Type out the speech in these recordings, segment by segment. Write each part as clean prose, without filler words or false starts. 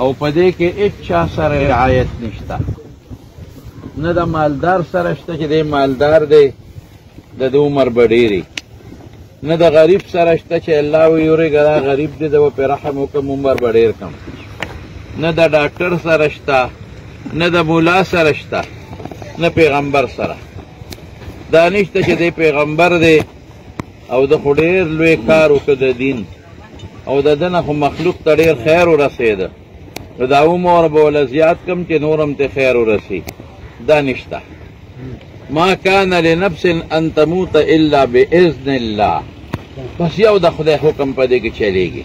او په دې کې هیڅ چا سره رعایت نشته، نه د مالدار سره شته چې دی مالدار دی د عمر به ډېري، نه د غریب سره شته چې الله وی یورېږه دا غریب دی د به پرې رحم وکړم عمر به ډېر کړم، نه د ډاکټر سره شته، نه د مولا سره شته، نه پیغمبر سره. دا نشته چې دی پیغمبر دی او د خو ډېر لوی کار وکړه د دین او د ده نه خو مخلوق ته ډېر خیر ورسېده، نو دا عمر به وله زیات کم چې نور هم ته خیر ورسي. دا نشته. ما کان لنفس ان تموت الا باذن الله، بس یو د خدای حکم په دې کې چلیږي.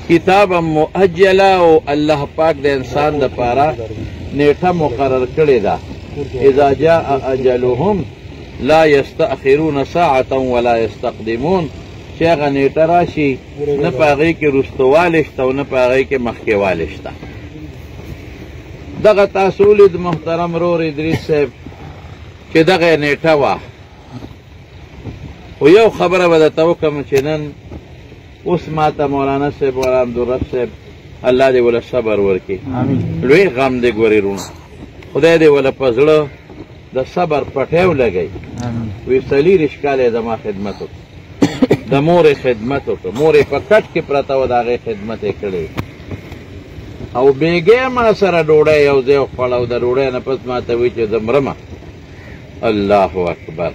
کتابا مؤجله او الله پاک د انسان دپاره نیټه مقرر کړې ده. اذا جاء اجلهم لا یستأخرون ساعة ولا یستقدمون، چې هغه نیټه راشي نه په هغې کې رستوالی شته او نه په هغې کې مخکېوالی شته. دغه تاسو ولید محترم رور ادریس صاحب چې دغه نیټه وه، خو یو خبره به درته وکړم چې نن اوس ما ته مولانا صاحب ولا عبدالرب صاحب الله دې وله صبر ورکړي، لوی غم دی ګورې رونه، خدای دې وله په زړه د صبر پټیو لګوي. وی څلېرویشت کاله یې زما خدمت وکړ، د مورې خدمت وکړه، مورې په کټ کې پرته وه د هغې خدمت یې کړی او بیګې ما سره ډوډۍ یو ځای وخوړه او د ډوډۍ نه پس ما ته وایي چې زه مرمه. الله اکبر.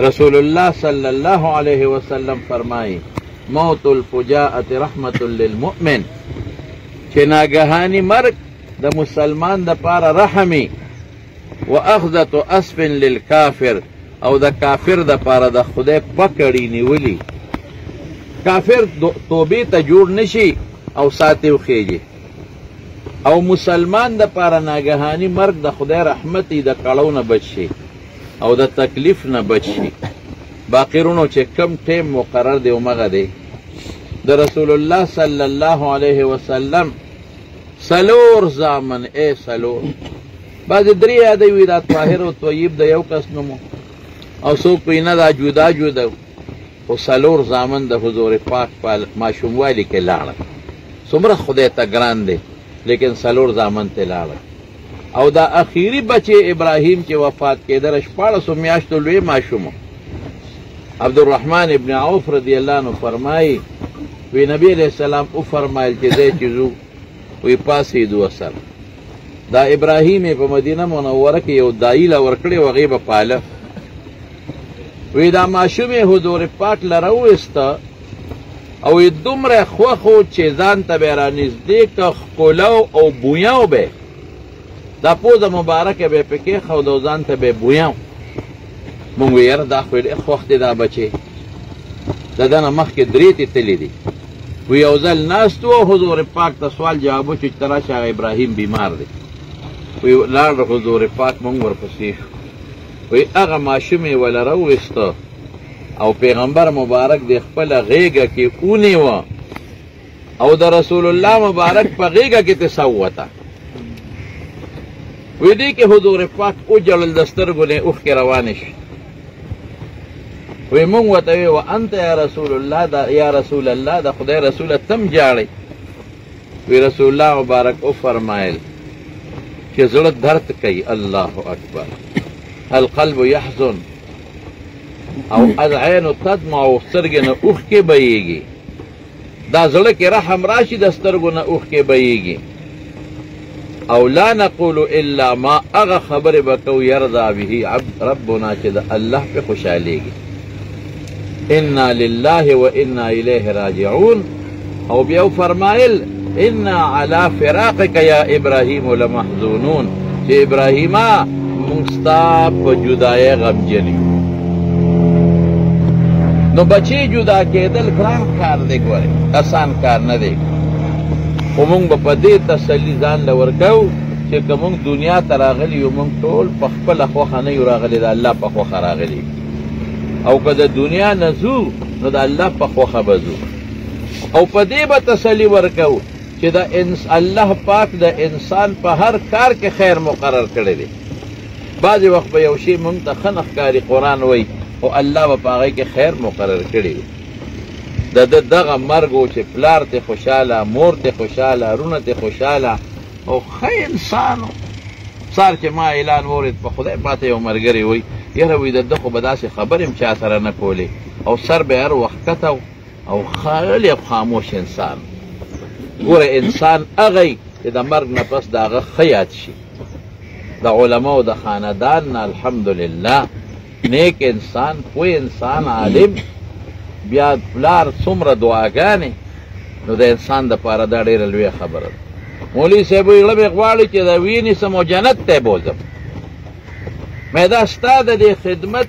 رسول الله صلی الله علیه وسلم فرمایي موت الفجاءة رحمة للمؤمن، چې ناګهاني مرګ د مسلمان دپاره رحمي، و اخذة اسف للکافر، او د کافر دپاره د خدای پکړی نیولي. کافر توبې ته جوړ نشي او ساتې وخیږي، او مسلمان دپاره ناګهاني مرګ د خدای رحمت د کړو نه بچ شي او د تکلیف نه بچ شي. باقي رونو چې کم ټیم مقرر دی همغه دی. د رسول الله صلی الله علیه وسلم څلور زامن، څلور، بعضې درې یادوي وي دا طاهر او طیب د یو کس نوم او څوک وایي نه دا جدا جدا، خو څلور زامن د حضور پاک په ماشوموالي کې لاړل. څومره خدای ته ګران دی، لیکن څلور زامن ته لاړل. او دا اخیری بچې ابراهیم چې وفات کېدل 14 میاشتو لوی ماشوم، عبدالرحمن ابن عوف رضی الله عنه فرمایي وی نبی علیہ السلام وفرمایل چې ځای چې ځو وی پاسېدو سره. دا ابراهیم په مدینه منوره کې یو دایي له ورکړې و، هغې به پاله. وی دا ماشوم یې حضور پاک له راوویسته او یې دومره خوښ و چې ځان ته به یې رانږدې که ښکلو او بویاو به دا پوزه مبارکه به یې پې کېښود او ځان ته به یې بویاو. مونږ وی یاره دا خو یې ډېر خوښ دی دا بچې، د ده نه مخکې درې تللی دي. وی یو ځل ناست و حضور پاک ته سوال جواب وشو چې ته راشه هغه ابراهیم بیمار دی. وی لاړ حضور پاک مونږ ورپسې شو. وی هغه ماشوم یې وله راوویسته او پیغمبر مبارک د خپله غېږه کې ونیوه او د رسول الله مبارک په غېږه کې تې سووته. وی دې کې حضور پاک وجړل، د سترګو نه یې اوښکې روانې شوې. وی مونږ ورته وی وانت یا رسول الله، یا رسول الله د خدای رسوله تم جاړئ. وی رسول الله مبارک وفرمایل چې زړه درد کوي. الله اکبر. القلب یحزن او العین تدمع، سترګې نه اوښکې بهیږي. دا زړه کې رحم راشي د سترګو نه اوښکې بهیږي. او لا نقول الا ما، هغه خبرې به کوو یرضا به ربنا چې د الله پې خوشحالیږي. انا لله و انا الیه راجعون. او بیا فرمایل انا علی فراقک یا ابراهیم لمحزونون، چې ابراهیمه مونږ ستا په جدایۍ غمجن یو. نو بچې جدا کېدل ګران کار دی، ګورئ اسان کار نه دی. خو مونږ به په دې تسلي ځان له ورکوو چې که مونږ دنیا ته راغلي یو مونږ ټول په خپله خوښه نه یو راغلي، د الله په خوښه راغلي. او که د دنیا نه ځو نو د الله په خوښه به ځو. او په دې به تسلي ورکوو چې د الله پاک د انسان په هر کار کې خیر مقرر کړی دی. بعضې وخت به یو شی مونږ ته ښه نه ښکاري، قرآن وایي، خو الله به په هغې کې خیر مقرر کړی دی. د ده دغه مرګ و چې پلار ته خوشحاله، مور ته خوشحاله، رونه ته خوشحاله او ښه انسان و. سار چې ما اعلان واورېد په خدای پاته یو ملګري وایي یاره وایي د ده خو به داسې خبرې هم چا سره نه کولې او سر به هر وخت کته او خالي خاموش انسان. ګوره انسان هغه چې د مرګ نه پس د هغه ښه یاد شي. د علماو د خاندان نه الحمدلله نیک انسان، پوه انسان، عالم، بیا پلار څومره دعاګانې، نو د انسان دپاره دا ډېره لویه خبره ده. مولوي صاحب وایي زړه مې غواړي چې د ویې نیسم او جنت ته بوځم. مې دا ستا د دې خدمت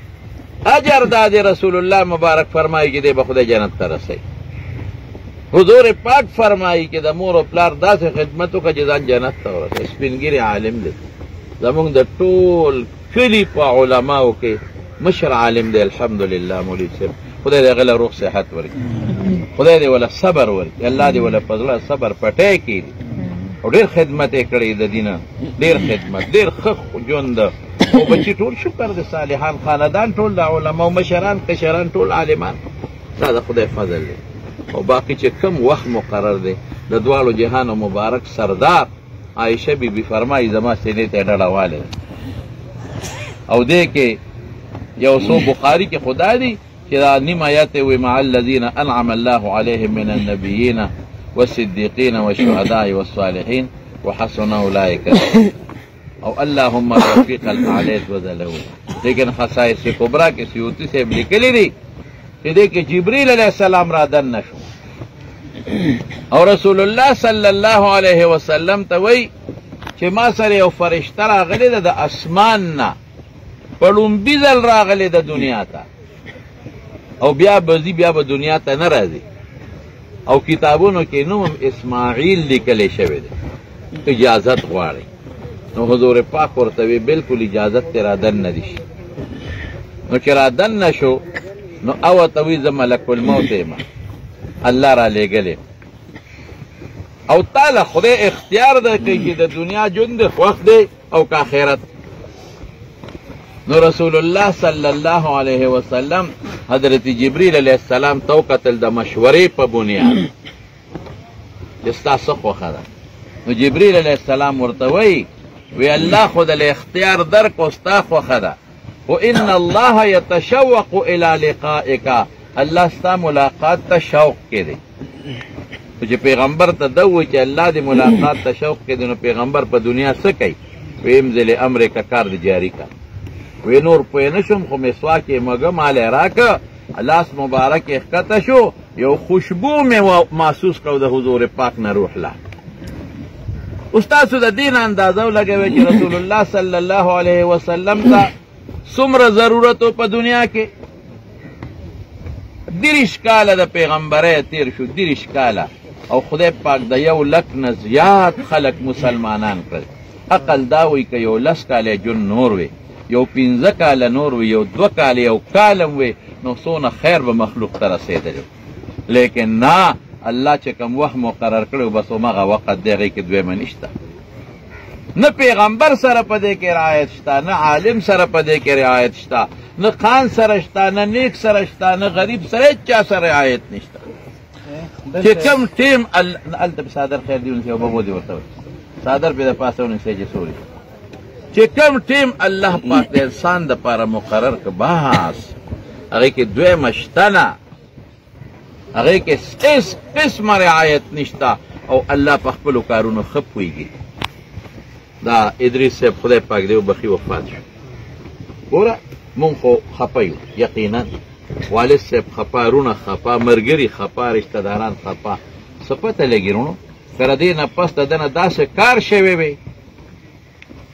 اجر دا د رسول الله مبارک فرمایي چې دی به خدای جنت ته رسوي. حضور پاک فرمایي چې د مور او پلار داسې خدمت وکړه چې ځان جنت ته ورسوي. سپین ږیری عالم دی، زمونږ د ټول کلي په علماو کې مشر عالم دی الحمدلله مولوي صاحب. خدای دې هغه له روغ صحت ورکړي، خدای دې وله صبر ورکړي، الله دې وله په زړه صبر پټی کړي. او ډېر خدمت یې کړی د دینه، ډېر خدمت، ډېر ښه ژوند ده. او بچي ټول شکر د صالحان خاندان، ټول د علماو مشران کشران، ټول عالمان. دا د خدای فضل دی. او باقي چې کم وخت مقرر دی د دواړو جهانو مبارک سردار عایشه بیبي فرمایي زما سینې ته ډډه والی ده. او دې کې یو څو بخاري کې خدا دی چې دا نیم آیات وي مع الذین انعم الله علیهم من النبیین والصدیقین والشهداء والصالحین وحسن اولئک او اللهم رفیق الاعلیت وذلو. لیکن خصائص کبرا کې سیوطي صاحب لیکلی دی چې دې کې جبریل علیه السلام را دن نشو او رسول الله صلی الله علیه وسلم ته وایي چې ما سره یو فرشته راغلی ده د اسمان نه، په لومبي ځل راغلی ده دنیا ته او بیا به ځي، بیا به دنیا ته نه راځي. او کتابونو کې نوم اسماعیل لیکلی شوی دی، اجازت غواړي. نو حضور پاک ورته وی بلکل اجازت ته رادن نه دي شي. نو چې رادن نه شو نو او ته وی زه ملک الموت یم، الله را لېږلی او تعالی خدای اختیار درکوي چې د دنیا ژوند خوښ دی او که آخرت. نو رسول الله صلی الله علیه وسلم حضرت جبریل علیه السلام ته وکتل د مشورې په بنیاد چې ستا څه خوښه ده. نو جبریل علیه السلام ورته وایي وی الله خو د اختیار درکو ستا خوښه ده، و ان الله یتشوق الی لقائک، الله ستا ملاقات ته شوق کې دی. چې پیغمبر ته ده وایي چې الله دې ملاقات ته شوق کې دی، نو پیغمبر په دنیا څه کوي؟ وی امضل امرک کار دې جاري کا. وی نور پوه نه شم خو مسواک یې مږه مالی راکه، لاس مبارک یې ښکته شو، یو خوشبو مې محسوس کړو د حضور پاک نه روح لا. اوس تاسو د دې نه اندازه ولګوئ چې رسول الله صلی الله علیه وسلم ته څومره ضرورت و په دنیا کې. 30 کاله د پیغمبرۍ تیر شو، 30 کاله، او خدای پاک د 1 لک نه زیات خلک مسلمانان کړل. عقل دا وایي که یو 10 کاله جون نور وي، یو 15 کاله نور وي، یو 2 کاله، یو کالم وي، نو څونه خیر به مخلوق ته رسېدلی. لیکن نه، الله چې کوم وخت مقرر کړی بس همغه وخت دی، هغې کې دویمه نشته. نه پیغمبر سره په دې کې رعایت شته، نه عالم سره په دې کې رعایت شته، نه خان سره شته، نه نیک سره شته، نه غریب سره هېچا سره رعایت نشته. چې کوم ټیم هلته په صادر خیر دی ونیسئ او ببو دې ورته صادر پې د پاسه ونیسئ چې سوري چې کوم ټیم الله پاک د انسان دپاره مقرر که بس هغې کې دویمه شته نه، هغې کې هېڅ قسمه رعایت نشته او الله په خپلو کارونو ښه پوهېږي. دا ادریس صاحب خدای پاک دې وبخي وفات شو. ګوره مونږ خو خفه یو، یقینا والد صاحب خفه، رونه خفه، ملګري خفه، رشته داران خفه. څه پته لګي رونو که د دې نه پس د ده نه داسې کار شوی وی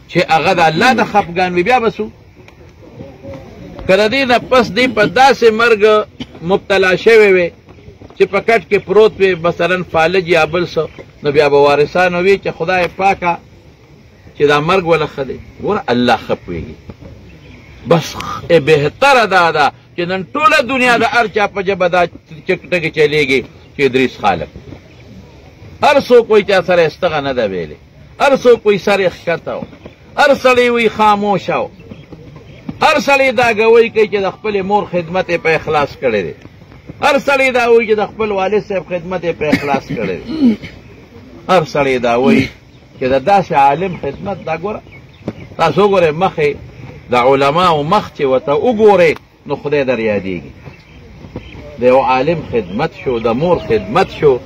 چې هغه د الله د خفګان وي بیا به څو. که د دې نه پس دی په داسې مرګ مبتلا شوی وی چې په کټ کې پروت وي، مثلا فالج یا بل څه، نو بیا به وارثانو وي چې خدای پاکه چې دا مرګ وله ښه دی. ګوره الله ښه پوهېږي. بس بهتره دا ده چې نن ټوله دنیا د هر چا په ژبه دا ټکې چلېږي چې ادریس خالق. هر څوک وایي چا سره استغه نه ده ویلې، هر څوک وایي سر یې ښکته و، هر سړی وایي خاموشه و، هر سړی دا ګوی کوي چې د خپلې مور خدمت یې په اخلاص کړی دی. هر سړی دا وایي چې د خپل والد صاحب خدمت یې په اخلاص کړی دی. هر سړی دا وایي چې د داسې عالم خدمت دا ګوره تاسو وګورئ مخې د علماو مخ چې ورته وګورئ نو خدای در یادېږي. د یو عالم خدمت شو، د مور خدمت شو،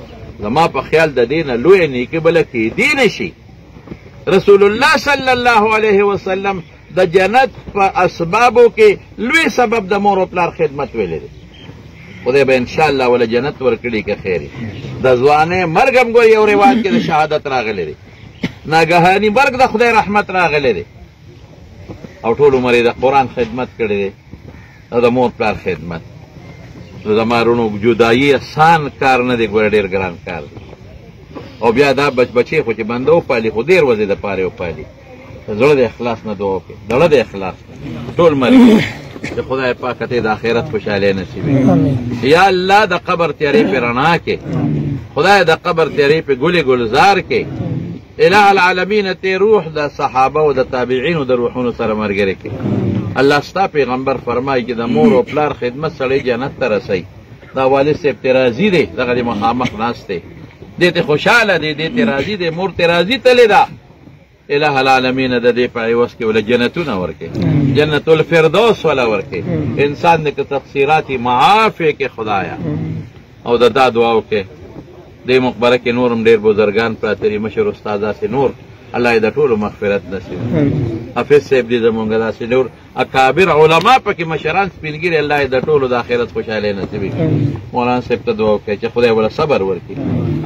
زما په خیال د دې نه لویه نیکي بله کیدی نه شي. رسول الله صلی الله علیه وسلم د جنت په اسبابو کې لوی سبب د مور او پلار خدمت ویلی دی. خدای به انشاءالله وله جنت ورکړي که خیر د ځوانۍ مرګ هم ګورې یو روایت کې د شهادت راغلی دی، ناګهاني مرګ د خدای رحمت راغلی دی، او ټول عمر یې د قرآن خدمت کړی دی او د مور پلار خدمت. نو زما وروڼو جدایي اسان کار نه دی، ګوره ډېر ګران کار دی. او بیا دا بچی خو چې بنده وپالي خو ډېر ورځې دپاره یې وپالي. زړه د اخلاص نه دعا وکړي، زړه د اخلاص نه ټول مرګ چې خدای پاک ته د آخرت خوشحالۍ نصیبوي. یا الله د قبر تیارې پې رڼا کې، خدای د قبر تیارې پې ګلې ګلزار کې، اله العالمین ته روح د صحابه او د تابعینو د روحونو سره ملګری کې. الله ستا پیغمبر فرمایي چې د مور او پلار خدمت سړی جنت ته رسوي. دا والد صاحب ته راضي دی، دغه د مخامخ ناست دی، دې ته خوشحاله دی، دې ته راضي دی، مور ته راضي تللی ده. اله العالمین د دې په عوض کې وله جنتونه ورکړي، جنت الفردوس وله ورکړي. انسان دې که تقصیرات یې معاف یې کې خدایه. او د دا دعا وکړې دې مقبره کې نور هم ډېر بزرګان پراته دي، مشر استاد داسې نور، الله یې د ټولو مغفرت نصیب. حافظ صاحب دې زمونږ داسې نور اکابر علما پکې مشران سپینګیري، الله یې د ټولو د آخرت خوشحالۍ نصیب کړي. مولانا صاحب ته دعا وکړئ چې خدای وله صبر ورکړي.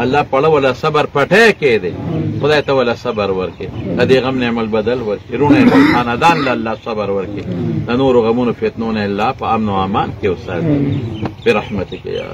الله پړه وله صبر پټی کې دی، خدای ته وله صبر ورکړي، د دې غم نه عمل بدل ورکړي، رونه یې خاندان له الله صبر ورکړي، د نورو غمونو فتنو نه الله په امن و امان کې وساتي برحمتک یا